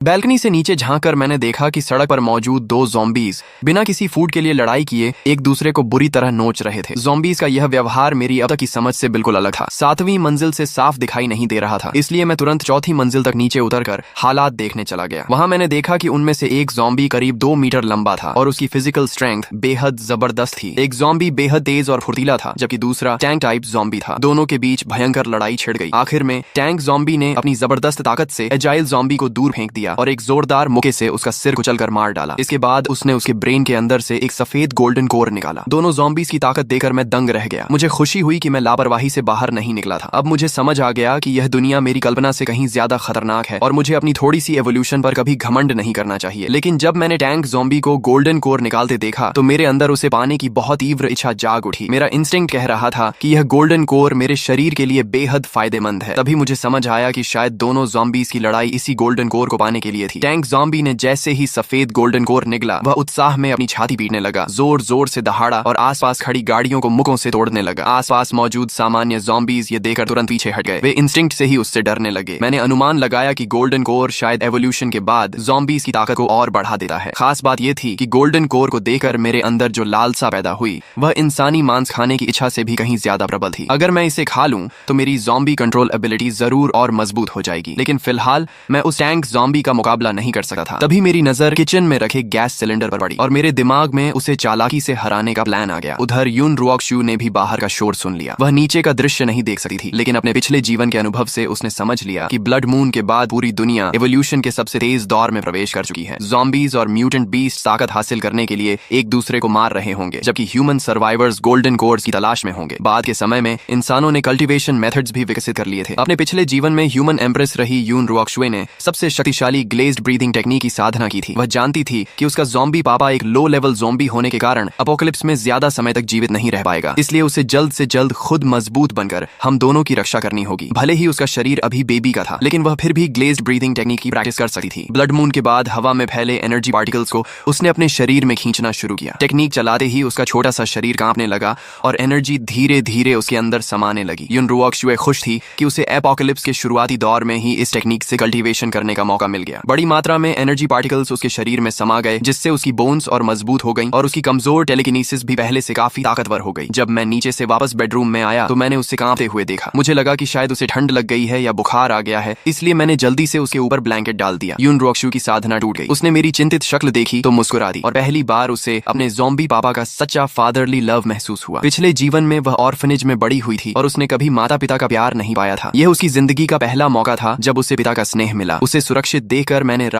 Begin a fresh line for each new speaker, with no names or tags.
Balcony से नीचे झांककर मैंने देखा कि सड़क पर मौजूद दो ज़ॉम्बीज बिना किसी फूड के लिए लड़ाई किए एक दूसरे को बुरी तरह नोच रहे थे। ज़ॉम्बीज का यह व्यवहार मेरी अब तक की समझ से बिल्कुल अलग था। 7वीं मंजिल से साफ दिखाई नहीं दे रहा था, इसलिए मैं तुरंत 4थी मंजिल तक नीचे उतरकर हालात देखने चला गया। वहां मैंने देखा कि उनमें से एक ज़ॉम्बी करीब 2 मीटर लंबा था और उसकी फिजिकल स्ट्रेंथ बेहद जबरदस्त थी। एक ज़ॉम्बी बेहद तेज और फुर्तीला था, जबकि दूसरा टैंक टाइप ज़ॉम्बी था। दोनों के बीच भयंकर लड़ाई छिड़ गई। आखिर में टैंक ज़ॉम्बी ने अपनी जबरदस्त ताकत से एजाइल ज़ॉम्बी को दूर फेंक दिया और एक जोरदार मुक्के से उसका सिर कुचलकर मार डाला। इसके बाद उसने उसके ब्रेन के अंदर से एक सफेद गोल्डन कोर निकाला। दोनों ज़ॉम्बीज की ताकत देखकर मैं दंग रह गया। मुझे खुशी हुई कि मैं लापरवाही से बाहर नहीं निकला था। अब मुझे समझ आ गया कि यह दुनिया मेरी कल्पना से कहीं ज्यादा खतरनाक है और मुझे अपनी थोड़ी सी एवोल्यूशन पर कभी घमंड नहीं करना चाहिए। लेकिन जब मैंने टैंक ज़ॉम्बी को गोल्डन कोर निकालते देखा तो मेरे अंदर उसे पाने की बहुत तीव्र इच्छा जाग उठी। मेरा इंस्टिंक्ट कह रहा था कि यह गोल्डन कोर मेरे शरीर के लिए बेहद फायदेमंद है। तभी मुझे समझ आया कि शायद दोनों ज़ॉम्बीज की लड़ाई इसी गोल्डन कोर को पाने के लिए थी। टैंक ज़ॉम्बी ने जैसे ही सफेद गोल्डन कोर निकला, वह उत्साह में अपनी छाती पीटने लगा, जोर जोर से दहाड़ा और आसपास खड़ी गाड़ियों को मुक्कों से तोड़ने लगा। आसपास मौजूद सामान्य ज़ॉम्बीज ये देखकर तुरंत पीछे हट गए। वे इंस्टिंक्ट से ही उससे डरने लगे। मैंने अनुमान लगाया कि गोल्डन कोर शायद एवोल्यूशन के बाद ज़ॉम्बीज की ताकत को और बढ़ा देता है। खास बात यह थी कि गोल्डन कोर को देखकर मेरे अंदर जो लालसा पैदा हुई वह इंसानी मांस खाने की इच्छा से भी कहीं ज्यादा प्रबल थी। अगर मैं इसे खा लूं तो मेरी ज़ॉम्बी कंट्रोल एबिलिटी जरूर और मजबूत हो जाएगी। लेकिन फिलहाल मैं उस टैंक ज़ॉम्बी का मुकाबला नहीं कर सकता था। तभी मेरी नजर किचन में रखे गैस सिलेंडर पर पड़ी और मेरे दिमाग में उसे चालाकी से हराने का प्लान आ गया। उधर यून रुओक्शु ने भी बाहर का शोर सुन लिया। वह नीचे का दृश्य नहीं देख सकती थी, लेकिन अपने पिछले जीवन के अनुभव से उसने समझ लिया कि ब्लड मून के बाद पूरी दुनिया एवोल्यूशन के सबसे तेज दौर में प्रवेश कर चुकी है। ज़ॉम्बीज और म्यूटेंट बीस्ट ताकत हासिल करने के लिए एक दूसरे को मार रहे होंगे, जबकि ह्यूमन सर्वाइवर्स गोल्डन कोर्स की तलाश में होंगे। बाद के समय में इंसानों ने कल्टीवेशन मेथड्स भी विकसित कर लिए थे। अपने पिछले जीवन में ह्यूमन एम्प्रेस रही यून रुओक्शु ने सबसे शक्तिशाली ग्लेज्ड ब्रीदिंग टेक्निक की साधना की थी। वह जानती थी कि उसका ज़ॉम्बी पापा एक लो लेवल ज़ॉम्बी होने के कारण अपोकलिप्स में ज्यादा समय तक जीवित नहीं रह पाएगा, इसलिए उसे जल्द से जल्द खुद मजबूत बनकर हम दोनों की रक्षा करनी होगी। भले ही उसका शरीर अभी बेबी का था, लेकिन वह फिर भी ग्लेज्ड ब्रीदिंग टेक्निक की प्रैक्टिस कर सकती थी। ब्लड मून के बाद हवा में फैले एनर्जी पार्टिकल्स को उसने अपने शरीर में खींचना शुरू किया। टेक्निक चलाते ही उसका छोटा सा शरीर कांपने लगा और एनर्जी धीरे धीरे उसके अंदर समाने लगी। यून रुओक्शु खुश थी कि उसे एपोकलिप्स के शुरुआती दौर में ही इस टेक्निक से कल्टीवेशन करने का मौका मिल गया। बड़ी मात्रा में एनर्जी पार्टिकल्स उसके शरीर में समा गए, जिससे उसकी बोन्स और मजबूत हो गई और उसकी कमजोर टेलीकिनेसिस भी पहले से काफी ताकतवर हो गई। जब मैं नीचे से वापस बेडरूम में आया तो मैंने उसे कांपते हुए देखा। मुझे लगा कि शायद उसे ठंड लग गई है या बुखार आ गया है, इसलिए मैंने जल्दी से उसके ऊपर ब्लैंकेट डाल दिया। यून रुओक्शु की साधना टूट गई। उसने मेरी चिंतित शक्ल देखी तो मुस्कुरा दी और पहली बार उसे अपने ज़ॉम्बी पापा का सच्चा फादरली लव महसूस हुआ। पिछले जीवन में वह ऑर्फनेज में बड़ी हुई थी और उसने कभी माता पिता का प्यार नहीं पाया था। यह उसकी जिंदगी का पहला मौका था जब उसे पिता का स्नेह मिला। उसे सुरक्षित देखकर मैंने